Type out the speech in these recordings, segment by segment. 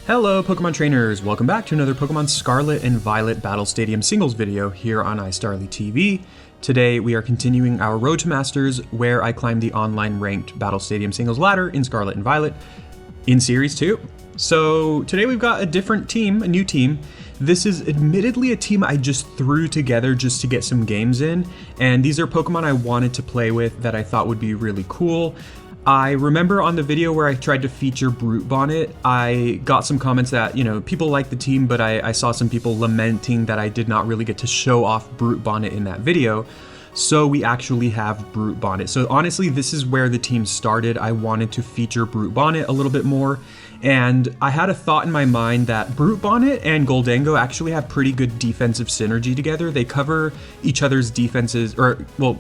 Hello Pokemon trainers, welcome back to another Pokemon Scarlet and Violet Battle Stadium singles video here on iStarly TV. Today we are continuing our Road to Masters where I climb the online ranked Battle Stadium singles ladder in Scarlet and Violet in Series 2. So today we've got a different team, a new team. This is admittedly a team I just threw together just to get some games in, and these are Pokemon I wanted to play with that I thought would be really cool. I remember on the video where I tried to feature Brute Bonnet, I got some comments that, people like the team, but I saw some people lamenting that I did not really get to show off Brute Bonnet in that video. So we actually have Brute Bonnet. So honestly, this is where the team started. I wanted to feature Brute Bonnet a little bit more. And I had a thought in my mind that Brute Bonnet and Gholdengo actually have pretty good defensive synergy together. They cover each other's defenses,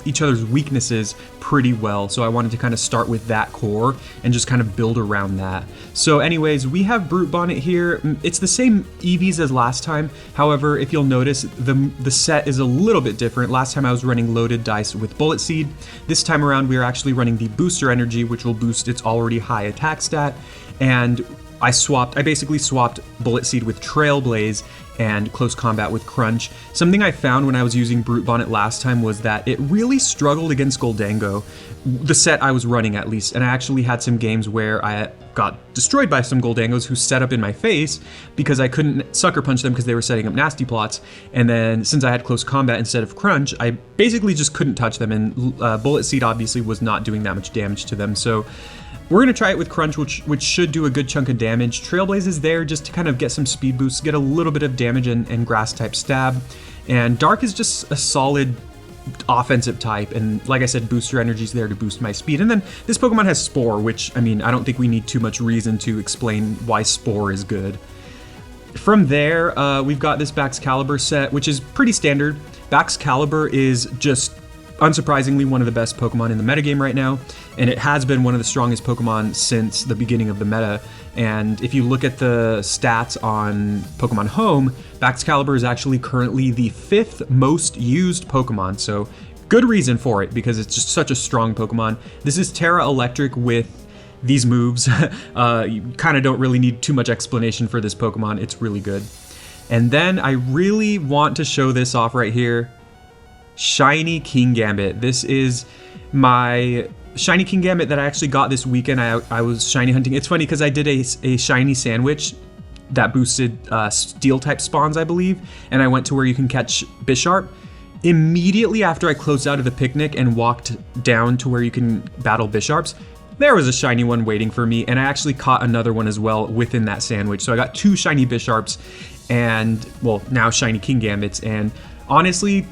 each other's weaknesses pretty well. So I wanted to kind of start with that core and just kind of build around that. So anyways, we have Brute Bonnet here. It's the same EVs as last time. However, if you'll notice, the set is a little bit different. Last time I was running loaded dice with Bullet Seed. This time around, we are actually running the Booster Energy, which will boost its already high attack stat. And I basically swapped Bullet Seed with Trailblaze and Close Combat with Crunch. Something I found when I was using Brute Bonnet last time was that it really struggled against Gholdengo, the set I was running at least, and I actually had some games where I got destroyed by some Gholdengos who set up in my face because I couldn't Sucker Punch them because they were setting up nasty plots, and then since I had Close Combat instead of Crunch, I basically just couldn't touch them, and Bullet Seed obviously was not doing that much damage to them, so we're going to try it with Crunch, which should do a good chunk of damage. Trailblaze is there just to kind of get some speed boosts, get a little bit of damage and grass type stab. And Dark is just a solid offensive type, and like I said, Booster Energy is there to boost my speed. And then this Pokemon has Spore, which, I don't think we need too much reason to explain why Spore is good. From there, we've got this Baxcalibur set, which is pretty standard. Baxcalibur is just unsurprisingly one of the best Pokemon in the metagame right now, and it has been one of the strongest Pokemon since the beginning of the meta. And if you look at the stats on Pokemon Home, Baxcalibur is actually currently the 5th most used Pokemon, so good reason for it, because it's just such a strong Pokemon. This is Terra Electric with these moves. You kind of don't really need too much explanation for this Pokemon, it's really good. And then I really want to show this off right here. Shiny Kingambit. This is my Shiny Kingambit that I actually got this weekend. I was shiny hunting. It's funny because I did a shiny sandwich that boosted steel type spawns, I believe, and I went to where you can catch Bisharp. Immediately after I closed out of the picnic and walked down to where you can battle Bisharps, there was a shiny one waiting for me, and I actually caught another one as well within that sandwich. So I got 2 shiny Bisharps and, well, now shiny Kingambits, and honestly,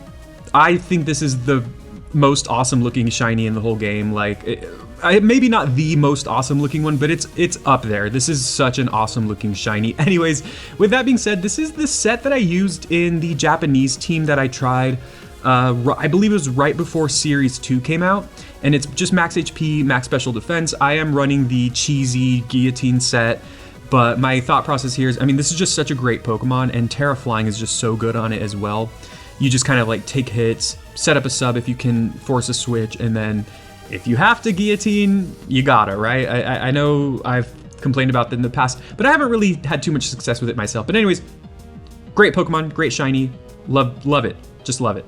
I think this is the most awesome looking shiny in the whole game. Like, maybe not the most awesome looking one, but it's up there. This is such an awesome looking shiny. Anyways, with that being said, this is the set that I used in the Japanese team that I tried. I believe it was right before Series 2 came out, and it's just max HP, max special defense. I am running the cheesy guillotine set, but my thought process here is, this is just such a great Pokemon, and Terra Flying is just so good on it as well. You just kind of like take hits, set up a sub if you can force a switch, and then if you have to guillotine, you gotta, right? I know I've complained about that in the past, but I haven't really had too much success with it myself. But anyways, great Pokemon, great shiny, love it, just love it.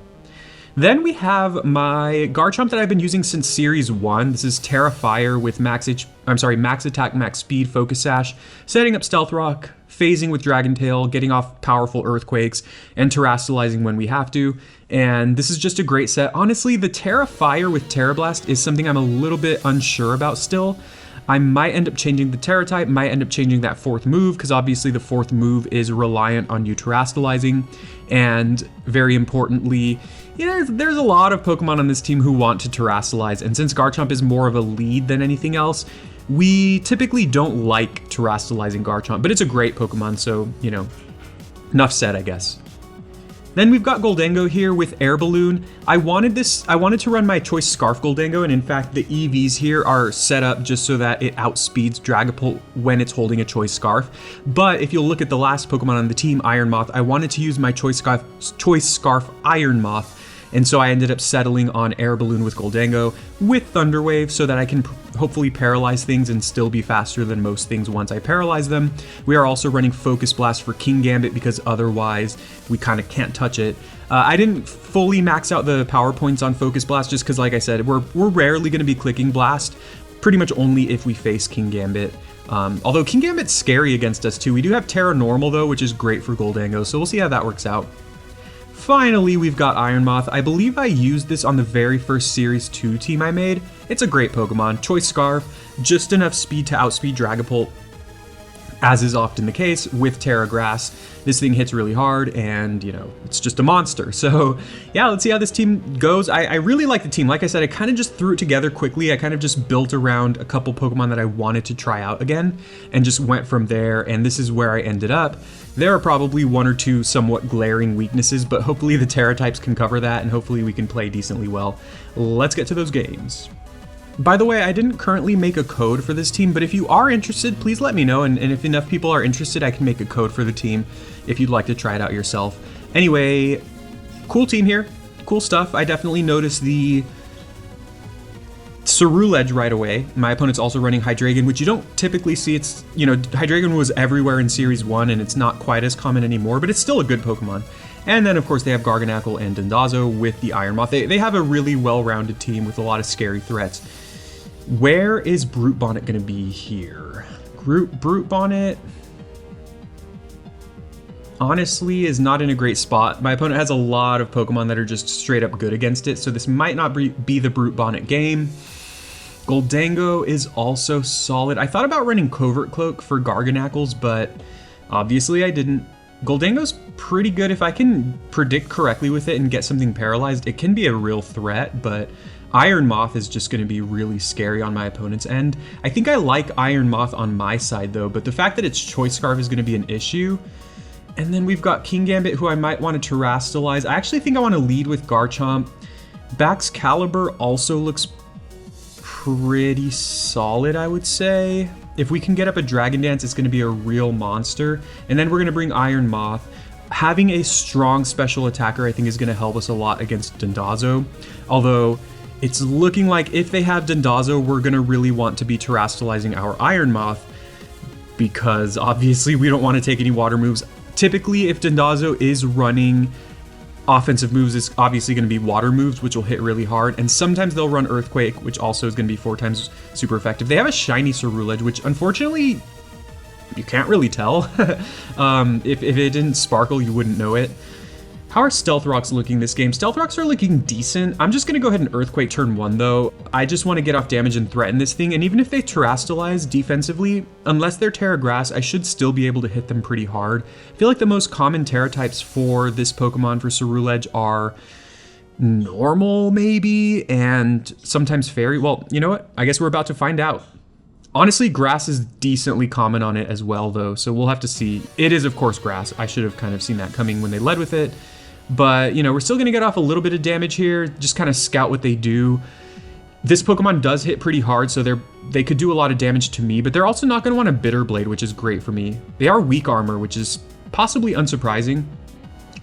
Then we have my Garchomp that I've been using since Series 1. This is Terra Fire with max attack, max speed, Focus Sash, setting up Stealth Rock, phasing with Dragon Tail, getting off powerful Earthquakes, and terastallizing when we have to. And this is just a great set. Honestly, the Terra Fire with Terra Blast is something I'm a little bit unsure about still. I might end up changing the Terra type, might end up changing that 4th move, because obviously the 4th move is reliant on you terastallizing. And very importantly, there's a lot of Pokemon on this team who want to terastallize, and since Garchomp is more of a lead than anything else, we typically don't like terastallizing Garchomp, but it's a great Pokemon, so, enough said, I guess. Then we've got Gholdengo here with Air Balloon. I wanted to run my Choice Scarf Gholdengo, and in fact, the EVs here are set up just so that it outspeeds Dragapult when it's holding a Choice Scarf. But if you'll look at the last Pokemon on the team, Iron Moth, I wanted to use my Choice Scarf Iron Moth And so I ended up settling on Air Balloon with Gholdengo with Thunder Wave so that I can hopefully paralyze things and still be faster than most things once I paralyze them. We are also running Focus Blast for Kingambit because otherwise we kind of can't touch it. I didn't fully max out the power points on Focus Blast just because, like I said, we're rarely going to be clicking Blast, pretty much only if we face Kingambit. Although Kingambit's scary against us too. We do have Terra Normal though, which is great for Gholdengo, so we'll see how that works out. Finally, we've got Iron Moth. I believe I used this on the very first Series 2 team I made. It's a great Pokemon. Choice Scarf, just enough speed to outspeed Dragapult, as is often the case with Terra Grass. This thing hits really hard and, you know, it's just a monster. So yeah, let's see how this team goes. I really like the team. Like I said, I kind of just threw it together quickly. I kind of just built around a couple Pokemon that I wanted to try out again and just went from there. And this is where I ended up. There are probably one or two somewhat glaring weaknesses, but hopefully the Terra types can cover that and hopefully we can play decently well. Let's get to those games. By the way, I didn't currently make a code for this team, but if you are interested, please let me know, and if enough people are interested, I can make a code for the team if you'd like to try it out yourself. Anyway, cool team here, cool stuff. I definitely noticed the Ceruledge right away. My opponent's also running Hydreigon, which you don't typically see. It's, you know, Hydreigon was everywhere in Series 1, and it's not quite as common anymore, but it's still a good Pokemon. And then, of course, they have Garchomp and Dondozo with the Iron Moth. They have a really well-rounded team with a lot of scary threats. Where is Brute Bonnet going to be here? Brute Bonnet, honestly, is not in a great spot. My opponent has a lot of Pokemon that are just straight up good against it, so this might not be the Brute Bonnet game. Gholdengo is also solid. I thought about running Covert Cloak for Garchomp, but obviously I didn't. Gholdengo's pretty good. If I can predict correctly with it and get something paralyzed, it can be a real threat, but Iron Moth is just going to be really scary on my opponent's end. I think I like Iron Moth on my side though, but the fact that it's Choice Scarf is going to be an issue. And then we've got Kingambit, who I might want to Terrastalize. I actually think I want to lead with Garchomp. Baxcalibur also looks pretty solid, I would say. If we can get up a Dragon Dance, it's going to be a real monster. And then we're going to bring Iron Moth. Having a strong special attacker, I think, is going to help us a lot against Dondozo. Although it's looking like if they have Dondozo, we're going to really want to be Terrastalizing our Iron Moth, because obviously we don't want to take any water moves. Typically, if Dondozo is running offensive moves, it's obviously going to be water moves, which will hit really hard. And sometimes they'll run Earthquake, which also is going to be 4 times super effective. They have a shiny Ceruledge, which unfortunately you can't really tell. If it didn't sparkle, you wouldn't know it. How are Stealth Rocks looking this game? Stealth Rocks are looking decent. I'm just going to go ahead and Earthquake turn 1 though. I just want to get off damage and threaten this thing. And even if they Terrastalize defensively, unless they're Terra Grass, I should still be able to hit them pretty hard. I feel like the most common Terra types for this Pokemon for Ceruledge are Normal maybe, and sometimes Fairy. Well, you know what? I guess we're about to find out. Honestly, Grass is decently common on it as well though, so we'll have to see. It is of course Grass. I should have kind of seen that coming when they led with it. But, you know, we're still going to get off a little bit of damage here, just kind of scout what they do. This Pokemon does hit pretty hard, so they could do a lot of damage to me, but they're also not going to want a Bitter Blade, which is great for me. They are weak armor, which is possibly unsurprising.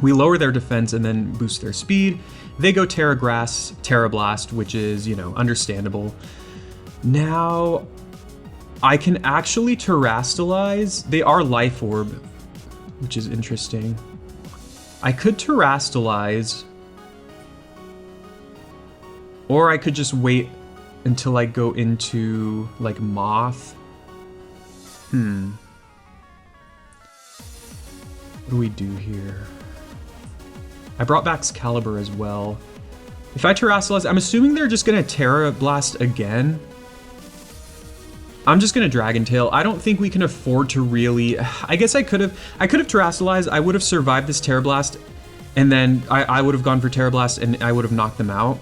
We lower their defense and then boost their speed. They go Terra Grass, Terra Blast, which is, you know, understandable. Now, I can actually Terrastalize. They are Life Orb, which is interesting. I could Terrastalize, or I could just wait until I go into, like, Moth. What do we do here? I brought Baxcalibur as well. If I Terrastalize, I'm assuming they're just going to Terra Blast again. I'm just going to Dragon Tail. I don't think we can afford to really... I guess I could have Terrastalized. I would have survived this Terra Blast, and then I would have gone for Terra Blast, and I would have knocked them out.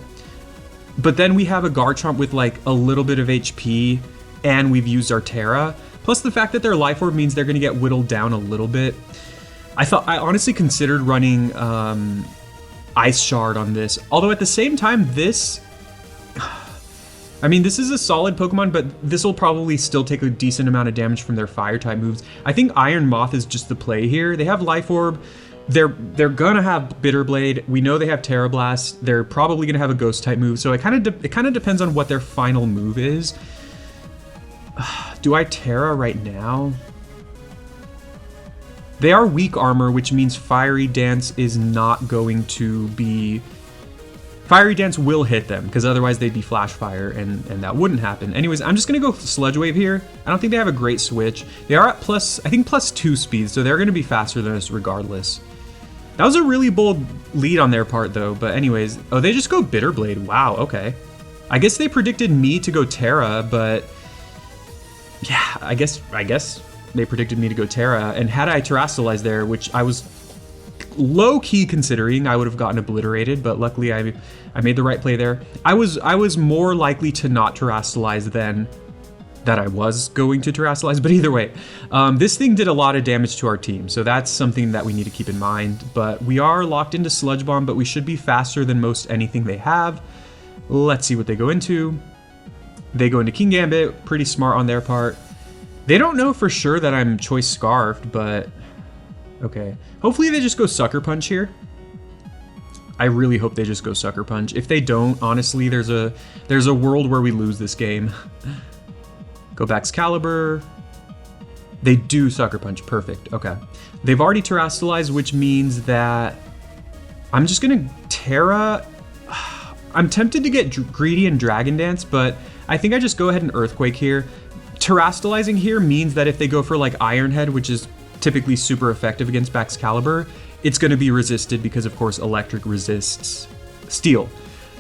But then we have a Garchomp with, like, a little bit of HP, and we've used our Terra. Plus the fact that their Life Orb means they're going to get whittled down a little bit. I honestly considered running Ice Shard on this. Although at the same time, this... I mean, this is a solid Pokemon, but this will probably still take a decent amount of damage from their Fire-type moves. I think Iron Moth is just the play here. They have Life Orb. they're gonna have Bitter Blade. We know they have Terra Blast. They're probably gonna have a Ghost type move. So it kind of depends on what their final move is. Do I Terra right now? They are weak armor, which means Fiery Dance is not going to be... Fiery Dance will hit them, because otherwise they'd be Flash Fire, and that wouldn't happen. Anyways, I'm just going to go Sludge Wave here. I don't think they have a great switch. They are at I think +2 speed, so they're going to be faster than us regardless. That was a really bold lead on their part, though. But anyways, oh, they just go Bitter Blade. Wow, okay. I guess they predicted me to go Terra, but... Yeah, I guess they predicted me to go Terra, and had I Terrastalized there, which I was low-key considering, I would have gotten obliterated, but luckily I made the right play there. I was more likely to not Terrastalize than that I was going to Terrastalize, but either way, this thing did a lot of damage to our team, so that's something that we need to keep in mind. But we are locked into Sludge Bomb, but we should be faster than most anything they have. Let's see what they go into. They go into Kingambit, pretty smart on their part. They don't know for sure that I'm Choice Scarfed, but okay. Hopefully they just go Sucker Punch here. I really hope they just go Sucker Punch. If they don't, honestly, there's a world where we lose this game. Go Baxcalibur. They do Sucker Punch, perfect, okay. They've already Terrastalized, which means that I'm just gonna Terra. I'm tempted to get Greedy and Dragon Dance, but I think I just go ahead and Earthquake here. Terrastalizing here means that if they go for like Iron Head, which is typically super effective against Baxcalibur, it's going to be resisted because of course Electric resists Steel.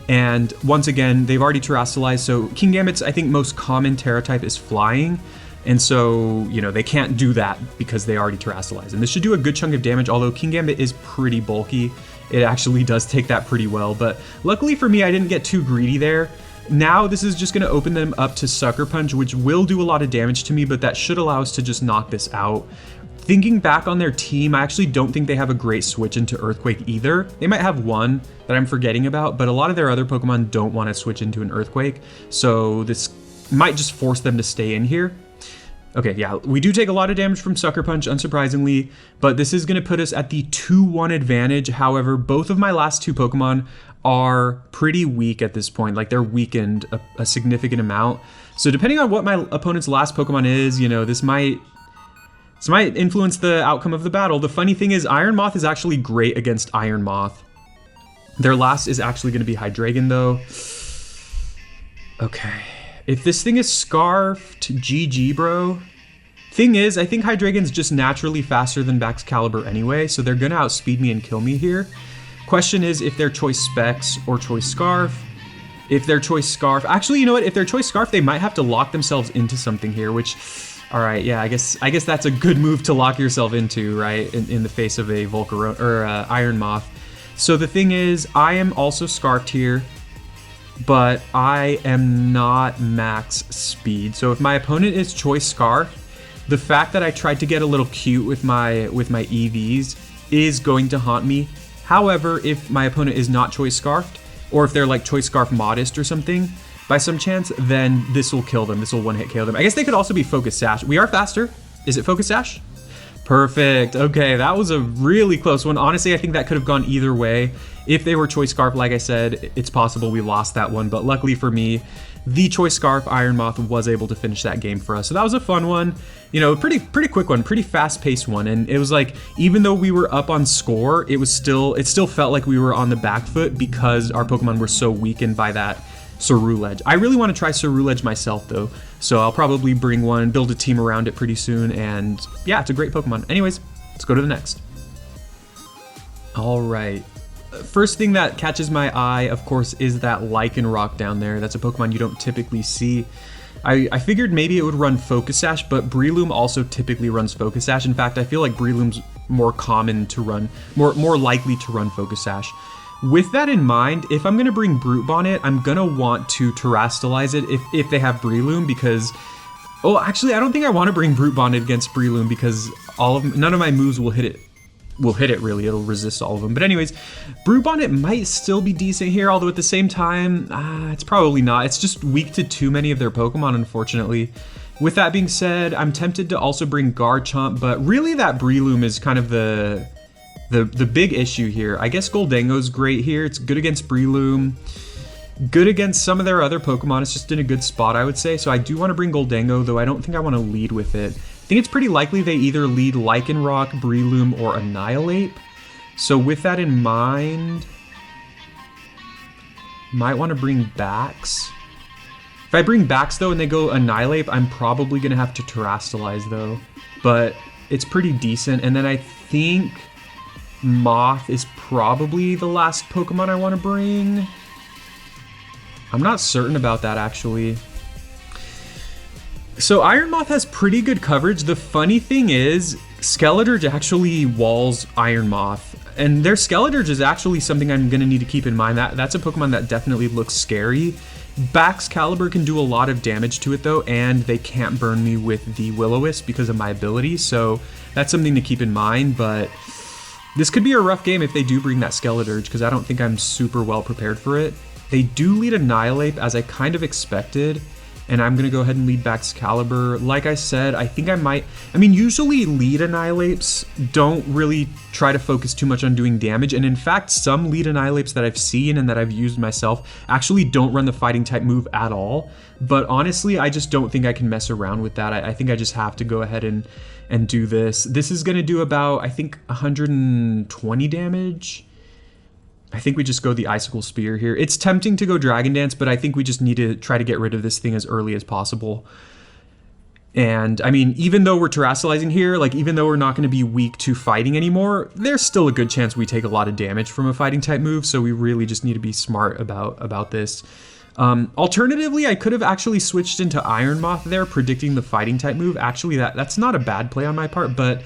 And once again, they've already Terrastalized, so Kingambit's I think most common Terra type is Flying, and so, you know, they can't do that because they already Terrastalized. And this should do a good chunk of damage, although Kingambit is pretty bulky. It actually does take that pretty well, but luckily for me, I didn't get too greedy there. Now this is just going to open them up to Sucker Punch, which will do a lot of damage to me, but that should allow us to just knock this out. Thinking back on their team, I actually don't think they have a great switch into Earthquake either. They might have one that I'm forgetting about, but a lot of their other Pokemon don't want to switch into an Earthquake, so this might just force them to stay in here. Okay, yeah, we do take a lot of damage from Sucker Punch, unsurprisingly, but this is going to put us at the 2-1 advantage. However, both of my last two Pokemon are pretty weak at this point. Like, they're weakened a significant amount. So depending on what my opponent's last Pokemon is, you know, this might influence the outcome of the battle. The funny thing is, Iron Moth is actually great against Iron Moth. Their last is actually going to be Hydreigon, though. Okay. If this thing is Scarfed, GG, bro. Thing is, I think Hydreigon's just naturally faster than Baxcalibur anyway, so they're gonna outspeed me and kill me here. Question is if they're Choice Specs or Choice Scarf. If they're Choice Scarf, actually, you know what? If they're Choice Scarf, they might have to lock themselves into something here, which, all right, yeah, I guess that's a good move to lock yourself into, right? In the face of a Volcarona or Iron Moth. So the thing is, I am also Scarfed here, but I am not max speed. So if my opponent is Choice Scarf, the fact that I tried to get a little cute with my EVs is going to haunt me. However, if my opponent is not Choice Scarfed, or if they're like Choice Scarf Modest or something, by some chance, then this will kill them. This will one-hit KO them. I guess they could also be Focus Sash. We are faster. Is it Focus Sash? Perfect. Okay, that was a really close one. Honestly, I think that could have gone either way. If they were Choice Scarf, like I said, it's possible we lost that one, but luckily for me, the Choice Scarf Iron Moth was able to finish that game for us. So that was a fun one. You know, pretty quick one, pretty fast-paced one. And it was like, even though we were up on score, it still felt like we were on the back foot because our Pokemon were so weakened by that Ceruledge. I really want to try Ceruledge myself though, so I'll probably bring one, build a team around it pretty soon, and yeah, it's a great Pokemon. Anyways, let's go to the next. All right. First thing that catches my eye, of course, is that Lycanroc down there. That's a Pokemon you don't typically see. I figured maybe it would run Focus Sash, but Breloom also typically runs Focus Sash. In fact, I feel like Breloom's more common to run, more likely to run Focus Sash. With that in mind, if I'm going to bring Brute Bonnet, I'm going to want to Terrastalize it if they have Breloom, because... Oh, actually, I don't think I want to bring Brute Bonnet against Breloom because none of my moves will hit it. Really. It'll resist all of them. But anyways, Brute Bonnet might still be decent here, although at the same time, it's probably not. It's just weak to too many of their Pokemon, unfortunately. With that being said, I'm tempted to also bring Garchomp, but really that Breloom is kind of the the big issue here. I guess Gholdengo's great here. It's good against Breloom. Good against some of their other Pokemon. It's just in a good spot, I would say. So I do want to bring Gholdengo, though I don't think I want to lead with it. I think it's pretty likely they either lead Lycanroc, Breloom, or Annihilate. So with that in mind, might want to bring Bax. If I bring Bax, though, and they go Annihilate, I'm probably going to have to Terrastalize, though. But it's pretty decent. And then I think Moth is probably the last Pokemon I want to bring. I'm not certain about that, actually. So Iron Moth has pretty good coverage. The funny thing is, Skeledirge actually walls Iron Moth. And their Skeledirge is actually something I'm going to need to keep in mind. That's a Pokemon that definitely looks scary. Baxcalibur can do a lot of damage to it, though, and they can't burn me with the Will-O-Wisp because of my ability. So that's something to keep in mind, but this could be a rough game if they do bring that Skeledirge, because I don't think I'm super well prepared for it. They do lead Annihilate, as I kind of expected, and I'm going to go ahead and lead Baxcalibur. Like I said, I think I might... I mean, usually lead Annihilates don't really try to focus too much on doing damage, and in fact, some lead Annihilates that I've seen and that I've used myself actually don't run the fighting type move at all. But honestly, I just don't think I can mess around with that. I think I just have to go ahead and do this. This is going to do about, I think, 120 damage. I think we just go the Icicle Spear here. It's tempting to go Dragon Dance, but I think we just need to try to get rid of this thing as early as possible. And, I mean, even though we're Terrastalizing here, like, even though we're not going to be weak to fighting anymore, there's still a good chance we take a lot of damage from a fighting type move, so we really just need to be smart about this. Alternatively, I could have actually switched into Iron Moth there, predicting the fighting type move. Actually, that's not a bad play on my part, but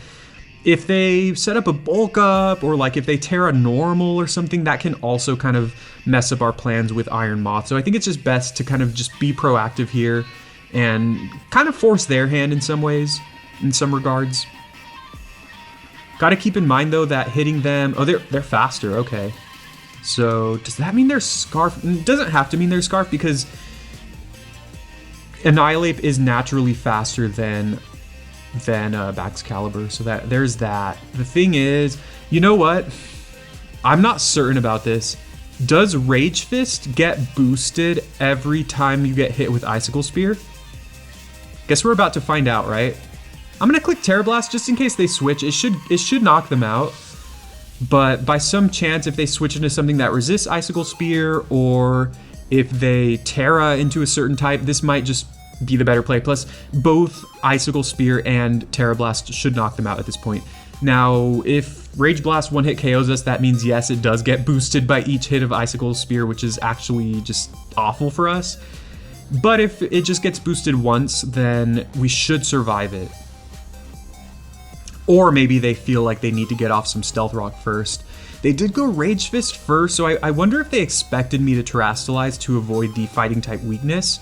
if they set up a bulk up, or like if they Terra normal or something, that can also kind of mess up our plans with Iron Moth. So I think it's just best to kind of just be proactive here and kind of force their hand in some ways, in some regards. Got to keep in mind though that hitting them, oh, they're faster, okay. So does that mean they're Scarf? It doesn't have to mean they're Scarf, because Annihilate is naturally faster than Baxcalibur, so there's that. The thing is, you know what? I'm not certain about this. Does Rage Fist get boosted every time you get hit with Icicle Spear? Guess we're about to find out, right? I'm gonna click Terra Blast just in case they switch. It should knock them out. But by some chance, if they switch into something that resists Icicle Spear, or if they Terra into a certain type, this might just be the better play. Plus, both Icicle Spear and Terra Blast should knock them out at this point. Now, if Rage Blast one-hit KOs us, that means, yes, it does get boosted by each hit of Icicle Spear, which is actually just awful for us. But if it just gets boosted once, then we should survive it. Or maybe they feel like they need to get off some Stealth Rock first. They did go Rage Fist first, so I wonder if they expected me to Terrastalize to avoid the fighting type weakness.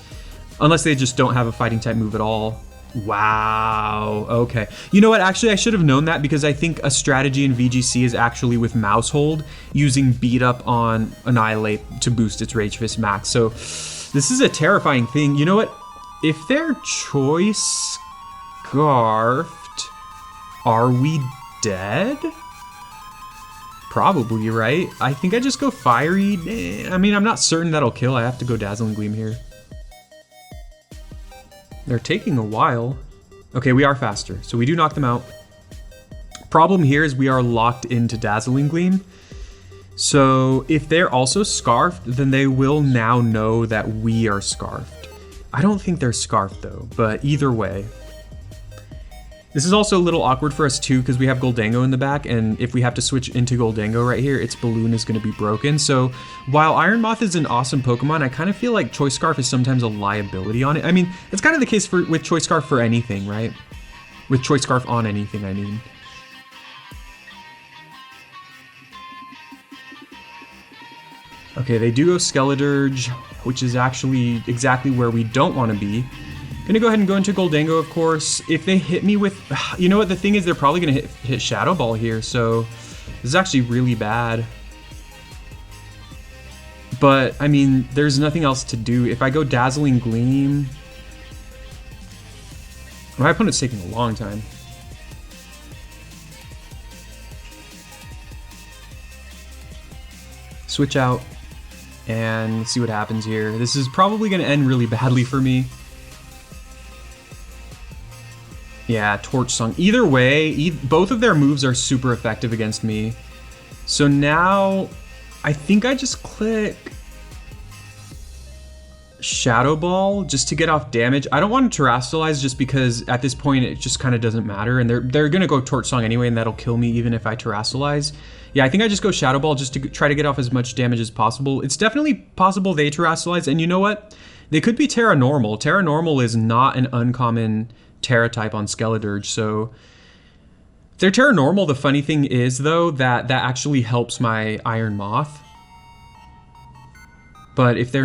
Unless they just don't have a fighting type move at all. Wow, okay. You know what, actually I should have known that, because I think a strategy in VGC is actually with Mouse Hold, using Beat Up on Annihilate to boost its Rage Fist max. So this is a terrifying thing. You know what, if they're Choice Scarfed, are we dead? Probably, right? I think I just go Fiery. I mean, I'm not certain that'll kill. I have to go Dazzling Gleam here. They're taking a while. Okay, we are faster, so we do knock them out. Problem here is we are locked into Dazzling Gleam. So if they're also Scarfed, then they will now know that we are Scarfed. I don't think they're Scarfed though, but either way. This is also a little awkward for us too, because we have Gholdengo in the back, and if we have to switch into Gholdengo right here, its balloon is going to be broken. So while Iron Moth is an awesome Pokemon, I kind of feel like Choice Scarf is sometimes a liability on it. I mean, it's kind of the case with Choice Scarf for anything, right? With Choice Scarf on anything, I mean. Okay, they do go Skeledirge, which is actually exactly where we don't want to be. Gonna go ahead and go into Gholdengo, of course. If they hit me with... You know what, the thing is, they're probably gonna hit Shadow Ball here, so this is actually really bad. But, I mean, there's nothing else to do. If I go Dazzling Gleam... My opponent's taking a long time. Switch out and see what happens here. This is probably going to end really badly for me. Yeah, Torch Song. Either way, both of their moves are super effective against me. So now, I think I just click Shadow Ball just to get off damage. I don't want to Terrastallize just because at this point it just kind of doesn't matter, and they're gonna go Torch Song anyway, and that'll kill me even if I Terrastallize. Yeah, I think I just go Shadow Ball just to try to get off as much damage as possible. It's definitely possible they Terrastallize, and you know what? They could be Terra Normal. Terra Normal is not an uncommon Terra type on Skeledirge, so if they're Terra Normal, the funny thing is though that actually helps my Iron Moth. But if they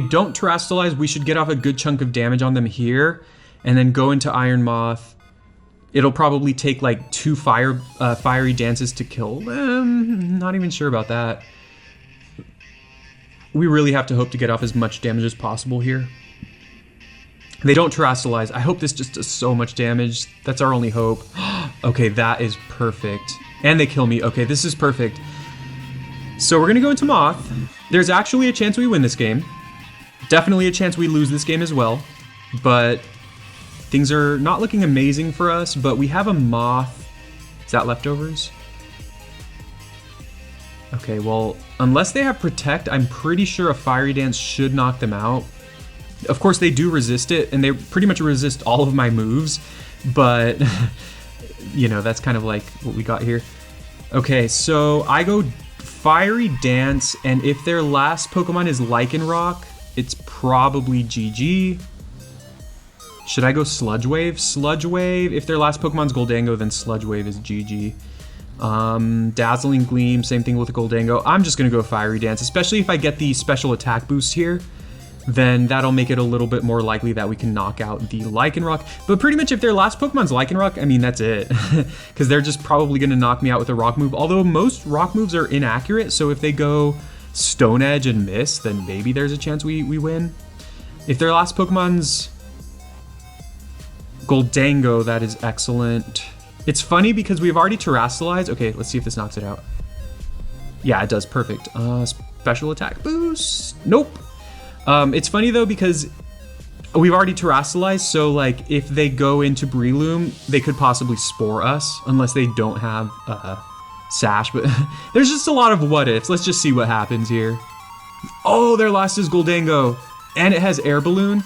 don't Terrastallize, we should get off a good chunk of damage on them here, and then go into Iron Moth. It'll probably take like 2 fiery dances to kill them. Not even sure about that. We really have to hope to get off as much damage as possible here. They don't Terrastallize. I hope this just does so much damage. That's our only hope. Okay, that is perfect. And they kill me. Okay, this is perfect. So we're gonna go into Moth. There's actually a chance we win this game. Definitely a chance we lose this game as well. But things are not looking amazing for us, but we have a Moth. Is that leftovers? Okay, well, unless they have Protect, I'm pretty sure a Fiery Dance should knock them out. Of course, they do resist it, and they pretty much resist all of my moves, but, you know, that's kind of like what we got here. Okay, so I go Fiery Dance, and if their last Pokemon is Lycanroc, it's probably GG. Should I go Sludge Wave? Sludge Wave, if their last Pokemon's Gholdengo, then Sludge Wave is GG. Dazzling Gleam, same thing with Gholdengo. I'm just gonna go Fiery Dance, especially if I get the special attack boost here. Then that'll make it a little bit more likely that we can knock out the Lycanroc. But pretty much if their last Pokemon's Lycanroc, I mean, that's it. Because they're just probably going to knock me out with a Rock move. Although most Rock moves are inaccurate, so if they go Stone Edge and miss, then maybe there's a chance we win. If their last Pokemon's Gholdengo, that is excellent. It's funny because we've already Terrastallize. Okay, let's see if this knocks it out. Yeah, it does. Perfect. Special attack boost. Nope. It's funny though because we've already Terrastallize, so like if they go into Breloom, they could possibly Spore us unless they don't have Sash, but there's just a lot of what ifs. Let's just see what happens here. Oh, their last is Gholdengo, and it has Air Balloon.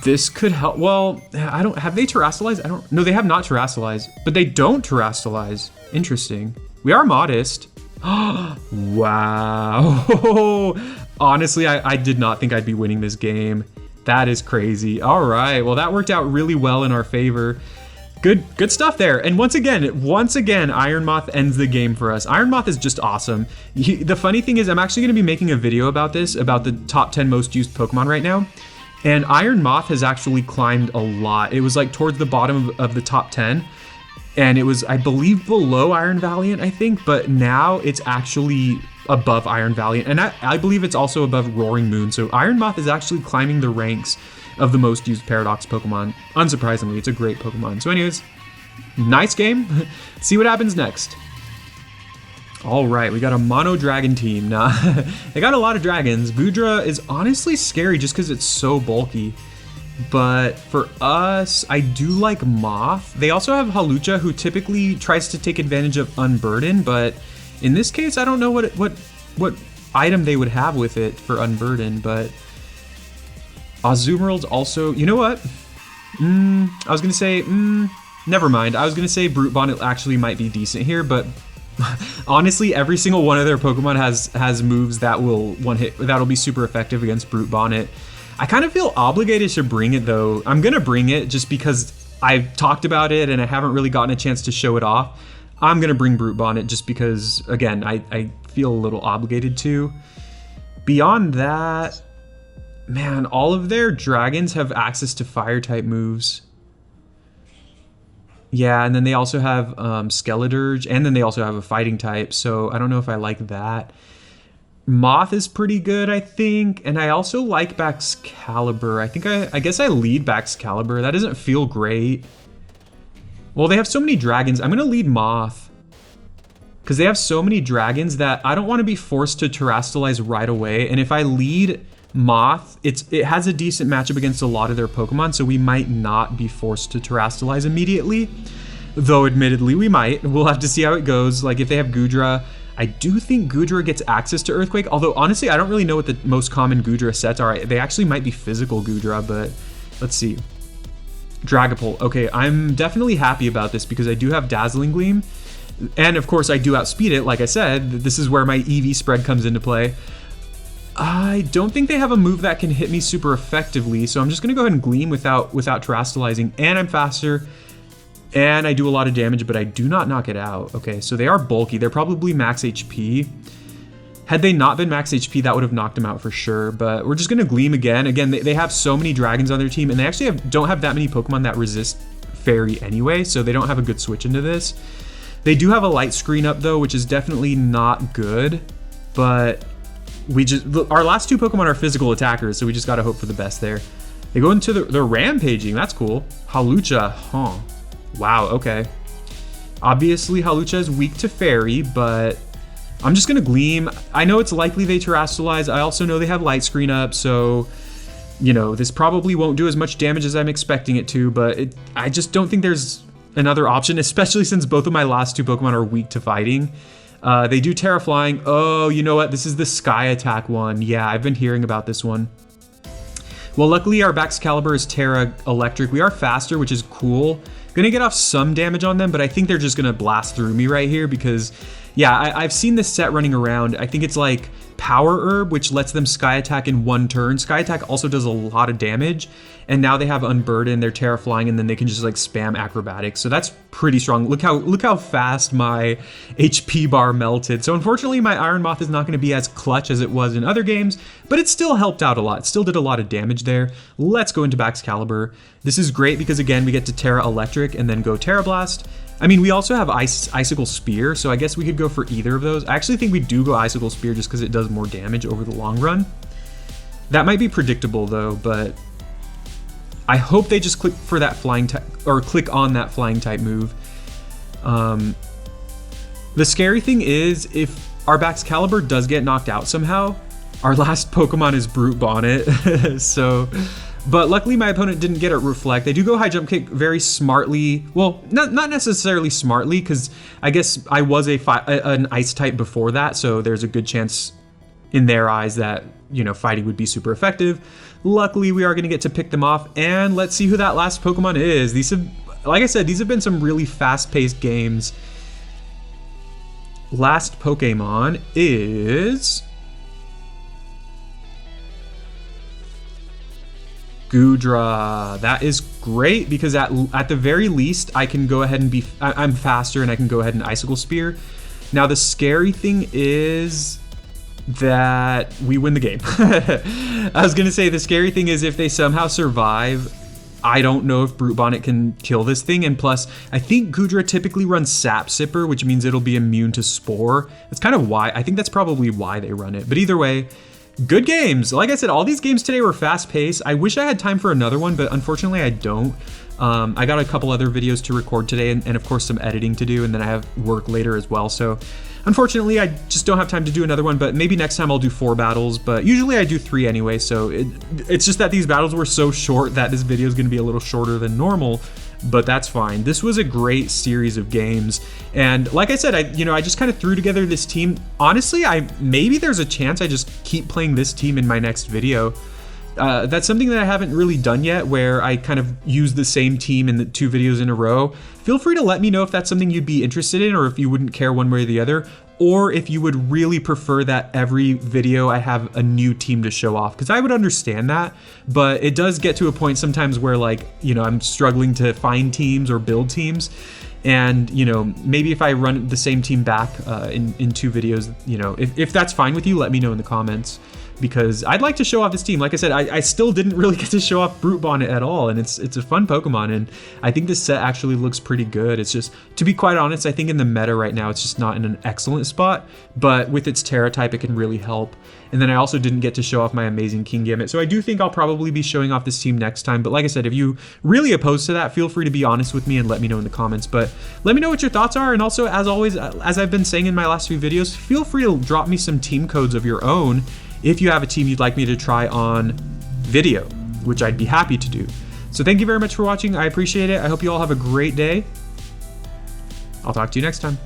This could help. Well, I don't have they Terrastallize? I don't. No, they have not Terrastallize, but they don't Terrastallize. Interesting. We are modest. Wow. Honestly, I did not think I'd be winning this game. That is crazy. All right, well, that worked out really well in our favor. Good stuff there. And once again, Iron Moth ends the game for us. Iron Moth is just awesome. The funny thing is I'm actually going to be making a video about this, about the top 10 most used Pokemon right now. And Iron Moth has actually climbed a lot. It was like towards the bottom of the top 10. And it was, I believe, below Iron Valiant, I think. But now it's actually above Iron Valiant. And I believe it's also above Roaring Moon. So Iron Moth is actually climbing the ranks of the most used Paradox Pokemon. Unsurprisingly, it's a great Pokemon. So anyways, nice game. See what happens next. All right, we got a mono dragon team. Now, they got a lot of dragons. Goodra is honestly scary just because it's so bulky. But for us, I do like Moth. They also have Halucha, who typically tries to take advantage of Unburden, but in this case, I don't know what item they would have with it for Unburden, but Azumarill's also, you know what? I was gonna say, never mind. I was gonna say Brute Bonnet actually might be decent here, but honestly, every single one of their Pokemon has moves that will that'll be super effective against Brute Bonnet. I kind of feel obligated to bring it though. I'm gonna bring it just because I've talked about it and I haven't really gotten a chance to show it off. I'm gonna bring Brute Bonnet just because, again, I feel a little obligated to. Beyond that, man, all of their dragons have access to fire type moves. Yeah, and then they also have Skeledirge, and then they also have a fighting type, so I don't know if I like that. Moth is pretty good, I think, and I also like Baxcalibur. I guess I lead Baxcalibur. That doesn't feel great. Well, they have so many dragons. I'm gonna lead Moth. because they have so many dragons that I don't want to be forced to terrestrialize right away. And if I lead Moth, it has a decent matchup against a lot of their Pokemon, so we might not be forced to terrestrialize immediately. Though admittedly we might. We'll have to see how it goes. Like if they have Goodra, I do think Goodra gets access to Earthquake, although honestly I don't really know what the most common Goodra sets are. They actually might be physical Goodra, but let's see. Dragapult. Okay, I'm definitely happy about this because I do have Dazzling Gleam. And of course I do outspeed it, like I said. This is where my EV spread comes into play. I don't think they have a move that can hit me super effectively, so I'm just gonna go ahead and Gleam without terrestrializing, and I'm faster. And I do a lot of damage, but I do not knock it out. Okay, so they are bulky. They're probably max HP. Had they not been max HP, that would have knocked them out for sure. But we're just going to Gleam again. Again, they have so many dragons on their team, and they actually don't have that many Pokemon that resist Fairy anyway, so they don't have a good switch into this. They do have a light screen up, though, which is definitely not good. But our last two Pokemon are physical attackers, so we just got to hope for the best there. They go into the rampaging. That's cool. Hawlucha, huh? Wow, okay. Obviously, Hawlucha is weak to Fairy, but I'm just going to Gleam. I know it's likely they terrestrialize. I also know they have Light Screen up, so, you know, this probably won't do as much damage as I'm expecting it to, but I just don't think there's another option, especially since both of my last two Pokemon are weak to fighting. They do Terra Flying. Oh, you know what? This is the Sky Attack one. Yeah, I've been hearing about this one. Well, luckily our Baxcalibur is Terra Electric. We are faster, which is cool. Gonna get off some damage on them, but I think they're just gonna blast through me right here because, yeah, I've seen this set running around. I think it's like Power Herb, which lets them Sky Attack in one turn. Sky Attack also does a lot of damage, and now they have Unburden, they're Terra Flying, and then they can just like spam Acrobatics. So that's pretty strong. Look how fast my HP bar melted. So unfortunately, my Iron Moth is not going to be as clutch as it was in other games, but it still helped out a lot. It still did a lot of damage there. Let's go into Baxcalibur. This is great because again, we get to Terra Electric and then go Terra Blast. I mean, we also have Icicle Spear, so I guess we could go for either of those. I actually think we do go Icicle Spear just because it does more damage over the long run. That might be predictable though, but I hope they just click for that flying type, or click on that flying type move. The scary thing is, if our Baxcalibur does get knocked out somehow, our last Pokemon is Brute Bonnet. So, but luckily my opponent didn't get it Reflect. They do go High Jump Kick very smartly. Well, not necessarily smartly, because I guess I was an Ice type before that, so there's a good chance in their eyes that, you know, fighting would be super effective. Luckily, we are going to get to pick them off, and let's see who that last Pokemon is. These have, like I said, these have been some really fast-paced games. Last Pokemon is Goodra. That is great because at the very least, I can go ahead and I'm faster and I can go ahead and Icicle Spear. Now, the scary thing is that we win the game. I was gonna say the scary thing is if they somehow survive, I don't know if Brute Bonnet can kill this thing, and plus I think Goodra typically runs Sap Sipper, which means it'll be immune to Spore. That's kind of why, I think that's probably why they run it. But either way, good games. Like I said, all these games today were fast paced. I wish I had time for another one, but unfortunately I don't. I got a couple other videos to record today, and of course some editing to do, and then I have work later as well. So unfortunately, I just don't have time to do another one, but maybe next time I'll do 4 battles, but usually I do 3 anyway, so it's just that these battles were so short that this video is going to be a little shorter than normal, but that's fine. This was a great series of games, and like I said, I just kind of threw together this team. Honestly, maybe there's a chance I just keep playing this team in my next video. That's something that I haven't really done yet, where I kind of use the same team in the 2 videos in a row. Feel free to let me know if that's something you'd be interested in, or if you wouldn't care one way or the other, or if you would really prefer that every video I have a new team to show off, because I would understand that, but it does get to a point sometimes where, like, you know, I'm struggling to find teams or build teams. And, you know, maybe if I run the same team back in 2 videos, you know, if that's fine with you, let me know in the comments. because I'd like to show off this team. Like I said, I still didn't really get to show off Brute Bonnet at all, and it's a fun Pokemon, and I think this set actually looks pretty good. It's just, to be quite honest, I think in the meta right now it's just not in an excellent spot, but with its Terra type it can really help. And then I also didn't get to show off my amazing Kingambit, so I do think I'll probably be showing off this team next time. But like I said, if you really opposed to that, feel free to be honest with me and let me know in the comments. But let me know what your thoughts are, and also, as always, as I've been saying in my last few videos, feel free to drop me some team codes of your own if you have a team you'd like me to try on video, which I'd be happy to do. So thank you very much for watching. I appreciate it. I hope you all have a great day. I'll talk to you next time.